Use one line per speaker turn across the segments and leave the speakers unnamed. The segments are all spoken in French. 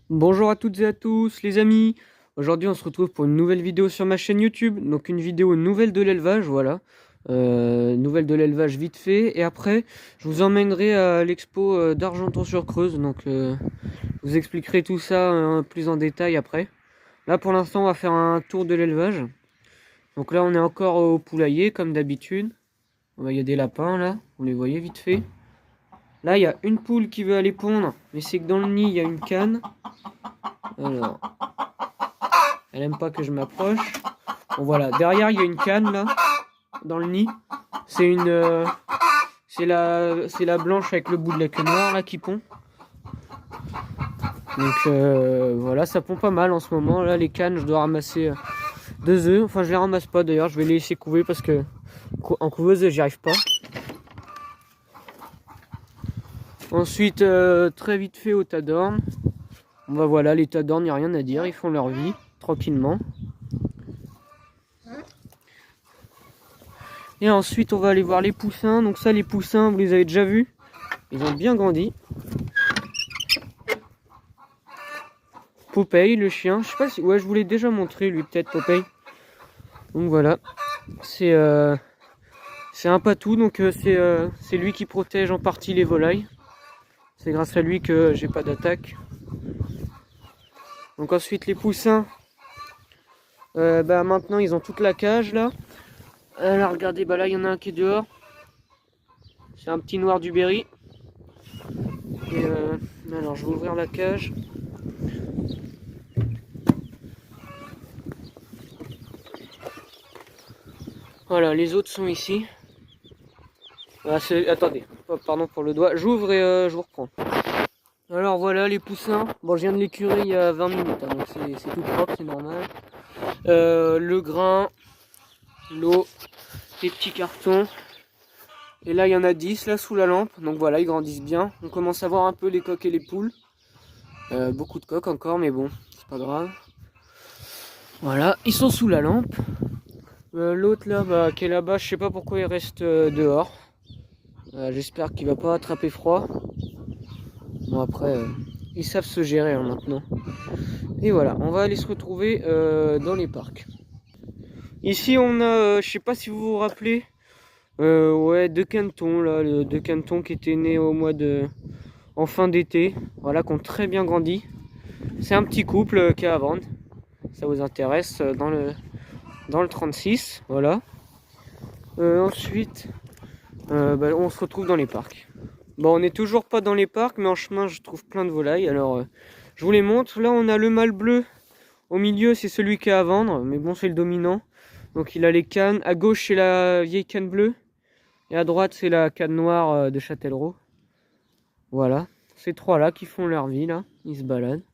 Bonjour à toutes et à tous les amis. Aujourd'hui on se retrouve pour une nouvelle vidéo sur ma chaîne YouTube. Donc une vidéo nouvelle de l'élevage, voilà. Nouvelle de l'élevage vite fait. Et après je vous emmènerai à l'expo d'Argenton-sur-Creuse. Donc je vous expliquerai tout ça plus en détail après. Là pour l'instant on va faire un tour de l'élevage. Donc là on est encore au poulailler comme d'habitude. Il y a des lapins là, vous les voyez vite fait. Là il y a une poule qui veut aller pondre. Mais c'est que dans le nid il y a une canne. Alors... Elle aime pas que je m'approche. Bon voilà, derrière il y a une canne là, dans le nid. C'est une, c'est la blanche avec le bout de la queue noire là qui pond. Donc voilà, ça pond pas mal en ce moment. Là les cannes, je dois ramasser 2 œufs. Enfin je les ramasse pas d'ailleurs, je vais les laisser couver parce que en couveuse j'y arrive pas. Ensuite très vite fait au tas d'orne. Bon bah voilà, les tas d'orne, il n'y a rien à dire, ils font leur vie tranquillement. Et ensuite on va aller voir les poussins. Donc ça les poussins vous les avez déjà vus. Ils ont bien grandi. Popeye le chien. Je sais pas si... Ouais je vous l'ai déjà montré lui peut-être Popeye. Donc voilà. C'est un patou. Donc c'est lui qui protège en partie les volailles. C'est grâce à lui que j'ai pas d'attaque. Donc ensuite les poussins. Bah maintenant ils ont toute la cage là. Alors regardez, bah là il y en a un qui est dehors. C'est un petit noir du Berry. Et alors je vais ouvrir la cage. Voilà, les autres sont ici. Ah, attendez, pardon pour le doigt. J'ouvre et je vous reprends. Alors voilà les poussins. Bon, je viens de les curer il y a 20 minutes, hein, donc c'est tout propre, c'est normal. Le grain, l'eau, les petits cartons. Et là, il y en a 10 là sous la lampe. Donc voilà, ils grandissent bien. On commence à voir un peu les coqs et les poules. Beaucoup de coqs encore, mais bon, c'est pas grave. Voilà, ils sont sous la lampe. L'autre là, bah, qui est là-bas, je sais pas pourquoi il reste dehors. J'espère qu'il va pas attraper froid. Bon après, ils savent se gérer hein, maintenant. Et voilà, on va aller se retrouver dans les parcs. Ici on a, je sais pas si vous vous rappelez, ouais, deux canetons là, deux canetons qui étaient nés au mois de, en fin d'été. Voilà, qui ont très bien grandi. C'est un petit couple qui est à vendre. Ça vous intéresse dans le 36, voilà. Ensuite, bah, on se retrouve dans les parcs. Bon, on n'est toujours pas dans les parcs, mais en chemin, je trouve plein de volailles. Alors, je vous les montre. Là, on a le mâle bleu. Au milieu, c'est celui qui est à vendre, mais bon, c'est le dominant. Donc, il a les cannes. À gauche, c'est la vieille canne bleue. Et à droite, c'est la canne noire de Châtellerault. Voilà. Ces trois-là qui font leur vie, là. Ils se baladent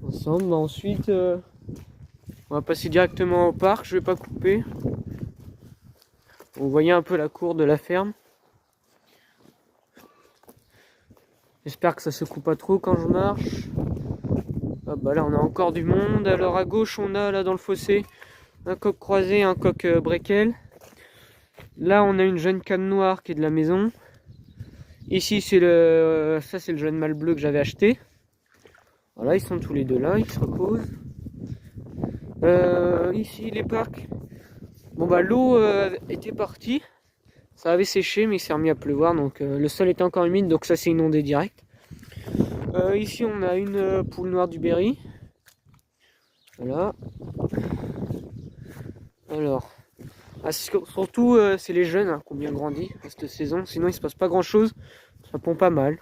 ensemble. Bah, ensuite, on va passer directement au parc. Je vais pas couper. Vous voyez un peu la cour de la ferme. J'espère que ça se coupe pas trop quand je marche. Ah bah là on a encore du monde. Alors à gauche on a là dans le fossé un coq croisé, un coq Breckel. Là on a une jeune canne noire qui est de la maison. Ici c'est ça c'est le jeune mâle bleu que j'avais acheté. Voilà, ils sont tous les deux là, ils se reposent. Ici les parcs. Bon bah l'eau était partie. Ça avait séché mais il s'est remis à pleuvoir donc le sol était encore humide donc ça s'est inondé direct. Ici on a une poule noire du Berry. Voilà. Alors, surtout c'est les jeunes hein, qui ont bien grandi cette saison. Sinon il se passe pas grand chose. Ça pond pas mal.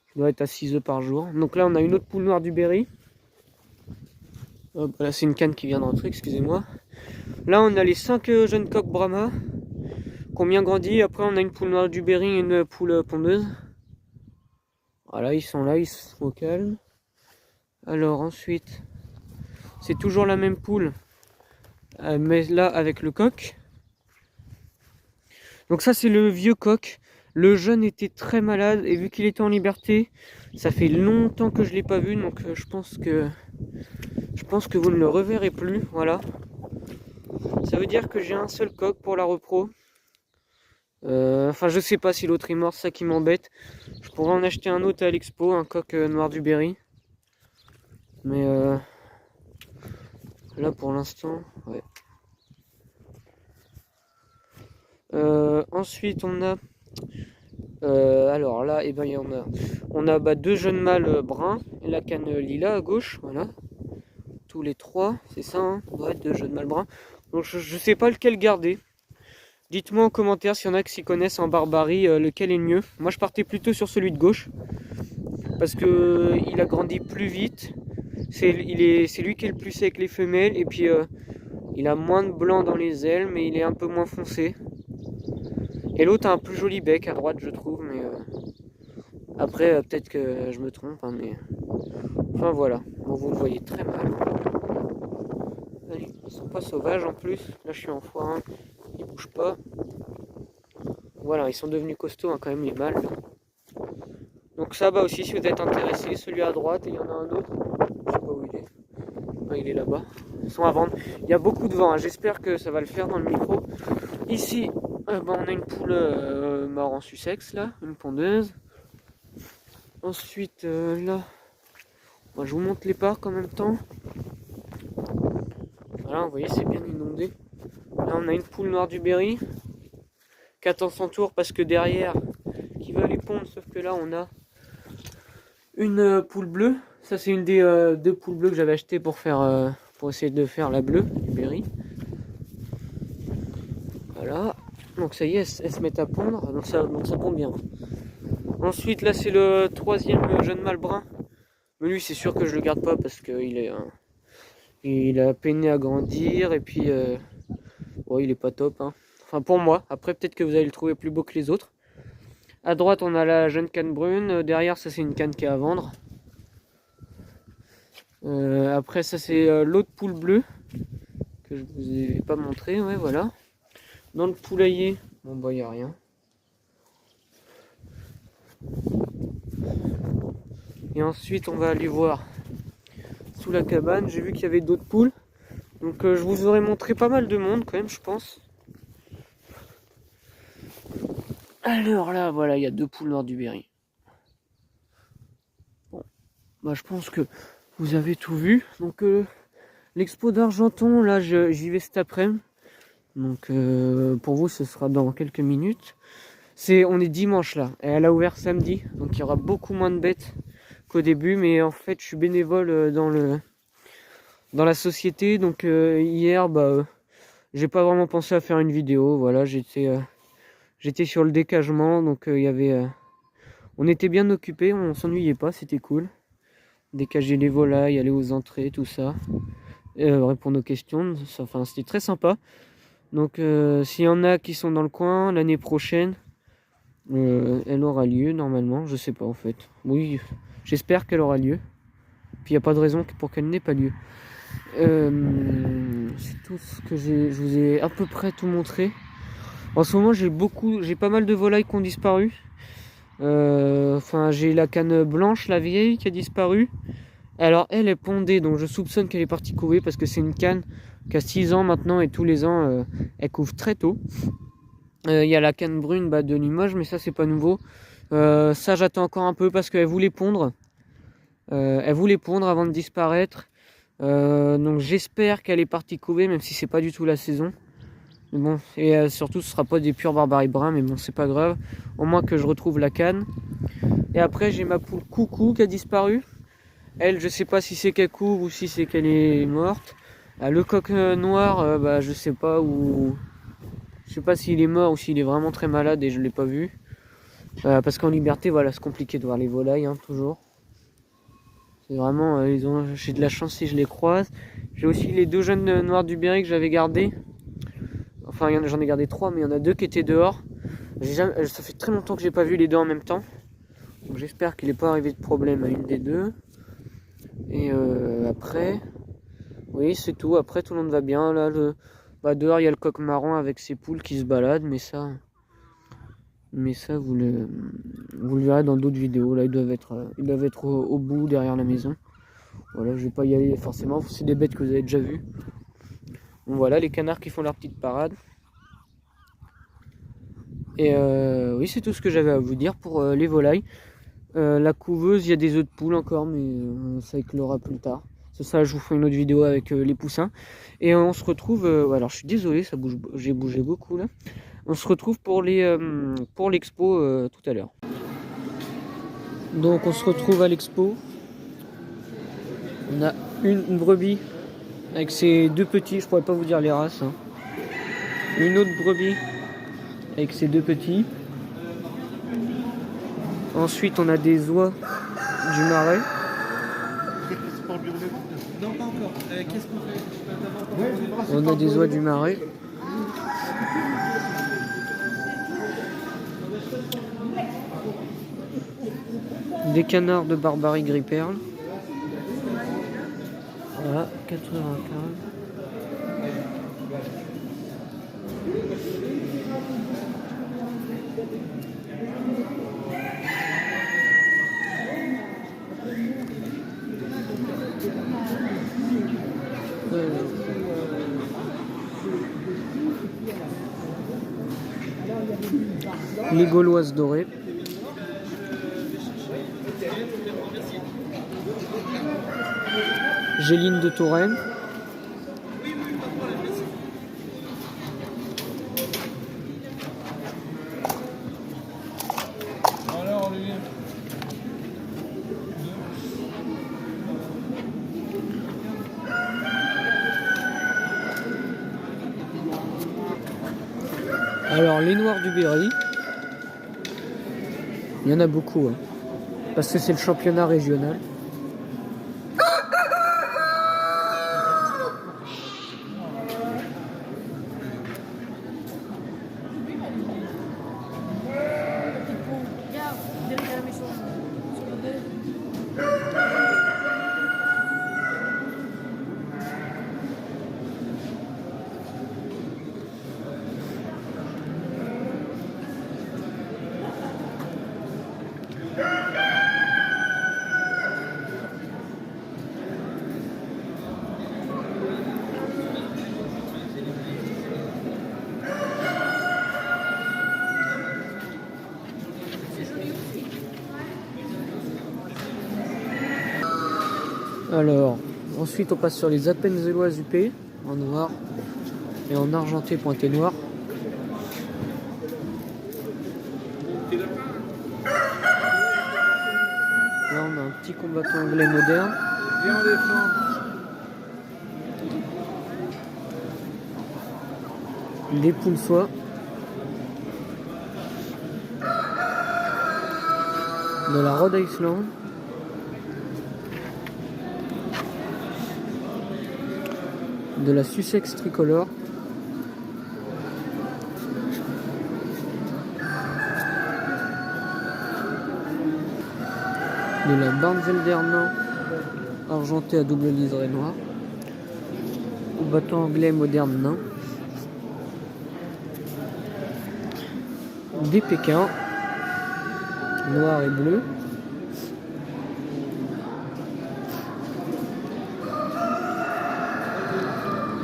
Ça doit être à 6 œufs par jour. Donc là on a une autre poule noire du Berry. Là c'est une canne qui vient de rentrer, excusez-moi. Là on a les 5 jeunes coqs Brahma qui ont bien grandi. Après on a une poule noire du Berry et une poule pondeuse. Voilà, ils sont là, ils sont au calme. Alors ensuite, c'est toujours la même poule, mais là avec le coq. Donc ça c'est le vieux coq. Le jeune était très malade et vu qu'il était en liberté, ça fait longtemps que je l'ai pas vu. Donc je pense que vous ne le reverrez plus. Voilà. Ça veut dire que j'ai un seul coq pour la repro. Enfin je sais pas si l'autre est mort, c'est ça qui m'embête. Je pourrais en acheter un autre à l'expo, un coq noir du Berry. Mais là pour l'instant, ouais. Ensuite on a alors là, et ben, on a deux jeunes mâles bruns et la canne lilas à gauche, voilà. Tous les trois, c'est ça, hein, ouais, deux jeunes mâles bruns. Donc je sais pas lequel garder. Dites-moi en commentaire s'il y en a qui s'y connaissent en barbarie, lequel est le mieux. Moi je partais plutôt sur celui de gauche. Parce que il a grandi plus vite. C'est lui qui est le plus avec les femelles. Et puis il a moins de blanc dans les ailes, mais il est un peu moins foncé. Et l'autre a un plus joli bec à droite, je trouve. Mais après, peut-être que je me trompe. Hein, mais enfin voilà. Bon, vous le voyez très mal. Allez, ils sont pas sauvages en plus. Là, je suis en x1. Ils bougent pas. Voilà, ils sont devenus costauds hein, quand même les mâles. Donc ça va aussi si vous êtes intéressé. Celui à droite et il y en a un autre. Je sais pas où il est. Ah, il est là-bas. Ils sont à vendre. Il y a beaucoup de vent. Hein. J'espère que ça va le faire dans le micro. Ici, on a une poule marron Sussex là, une pondeuse. Ensuite là, je vous montre les parcs en même temps. Voilà, vous voyez, c'est bien inondé. Là, on a une poule noire du Berry qui attend son tour parce que derrière, qui va aller pondre, sauf que là, on a une poule bleue. Ça, c'est une des deux poules bleues que j'avais acheté pour essayer de faire la bleue du Berry. Voilà. Donc ça y est, elles se mettent à pondre. Donc ça pond bien. Ensuite, là, c'est le troisième jeune mâle brun. Mais lui, c'est sûr que je le garde pas parce qu'il il a peiné à grandir et puis ouais, il est pas top. Hein. Enfin, pour moi. Après, peut-être que vous allez le trouver plus beau que les autres. À droite, on a la jeune canne brune. Derrière, ça, c'est une canne qui est à vendre. Après, ça, c'est l'autre poule bleue que je vous ai pas montré. Ouais, voilà. Dans le poulailler, bon, bah, il n'y a rien. Et ensuite, on va aller voir sous la cabane. J'ai vu qu'il y avait d'autres poules. Donc, je vous aurais montré pas mal de monde quand même, je pense. Alors là, voilà, il y a deux poules noires du Berry. Bon, bah, je pense que vous avez tout vu. Donc, l'expo d'Argenton, là, j'y vais cet après-midi. Donc, pour vous, ce sera dans quelques minutes. On est dimanche là, et elle a ouvert samedi. Donc, il y aura beaucoup moins de bêtes qu'au début. Mais en fait, je suis bénévole dans la société. Donc, hier, j'ai pas vraiment pensé à faire une vidéo. Voilà, j'étais sur le décagement. Donc, il y avait... on était bien occupés, on s'ennuyait pas, c'était cool. Décager les volailles, aller aux entrées, tout ça. Répondre aux questions, enfin c'était très sympa. Donc s'il y en a qui sont dans le coin, l'année prochaine, elle aura lieu normalement, je sais pas en fait. Oui, j'espère qu'elle aura lieu. Puis il n'y a pas de raison pour qu'elle n'ait pas lieu. C'est tout ce que je vous ai à peu près tout montré. En ce moment j'ai pas mal de volailles qui ont disparu. Enfin j'ai la canne blanche, la vieille qui a disparu. Alors elle est pondée, donc je soupçonne qu'elle est partie couver parce que c'est une canne qui a 6 ans maintenant et tous les ans elle couve très tôt. Il y a la canne brune de Limoges, mais ça c'est pas nouveau. Ça j'attends encore un peu parce qu'elle voulait pondre. Elle voulait pondre avant de disparaître. Donc j'espère qu'elle est partie couver, même si c'est pas du tout la saison. Mais bon, et surtout ce sera pas des purs barbaries bruns, mais bon c'est pas grave. Au moins que je retrouve la canne. Et après j'ai ma poule Coucou qui a disparu. Elle, je sais pas si c'est qu'elle couvre ou si c'est qu'elle est morte. Le coq noir, je sais pas où. Je sais pas s'il est mort ou s'il est vraiment très malade et je l'ai pas vu. Parce qu'en liberté, voilà, c'est compliqué de voir les volailles, hein, toujours. C'est vraiment, j'ai de la chance si je les croise. J'ai aussi les deux jeunes noirs du Berry que j'avais gardés. Enfin, j'en ai gardé 3, mais il y en a 2 qui étaient dehors. Ça fait très longtemps que j'ai pas vu les deux en même temps. Donc j'espère qu'il n'est pas arrivé de problème à une des deux. Et après, oui c'est tout, après tout le monde va bien, là dehors il y a le coq marron avec ses poules qui se baladent, mais ça vous le verrez dans d'autres vidéos, là ils doivent être au bout derrière la maison. Voilà, je vais pas y aller forcément, c'est des bêtes que vous avez déjà vues. Bon voilà, les canards qui font leur petite parade. Et oui c'est tout ce que j'avais à vous dire pour les volailles. La couveuse, il y a des œufs de poule encore, mais ça éclora plus tard. Ça, je vous ferai une autre vidéo avec les poussins. Et on se retrouve... alors, je suis désolé, ça bouge, j'ai bougé beaucoup, là. On se retrouve pour l'expo tout à l'heure. Donc, on se retrouve à l'expo. On a une brebis avec ses deux petits. Je pourrais pas vous dire les races. Hein. Une autre brebis avec ses deux petits. Ensuite, on a des oies du Marais.
Non, pas encore. Qu'est-ce qu'on fait?
On a des oies du Marais. Des canards de Barbarie gris perle. Voilà, 95. Les Gauloises dorées. Géline de Touraine. Alors les noirs du Berry, il y en a beaucoup, hein, parce que c'est le championnat régional. Alors, ensuite on passe sur les Appenzelloises UP, en noir et en argenté pointé noir. Là on a un petit combattant anglais moderne. Des poules soie. De la Rhode Island. De la Sussex tricolore. De la Barnvelder nain argenté à double liseré noir. Combattant anglais moderne nain. Des Pékins noir et bleu.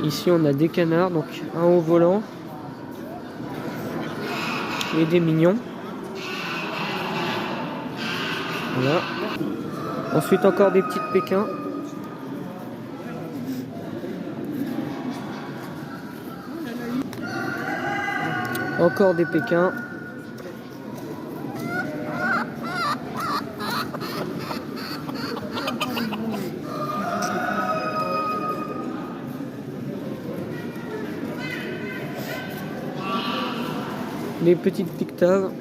Ici on a des canards, donc un haut volant et des mignons. Voilà. Ensuite encore des petites Pékins. Encore des Pékins. Des petites pictaves.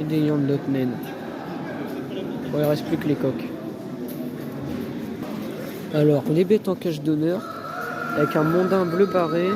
Et des lions de Lotnen. Bon, il ne reste plus que les coques. Alors, les bêtes en cage d'honneur, avec un mondain bleu barré,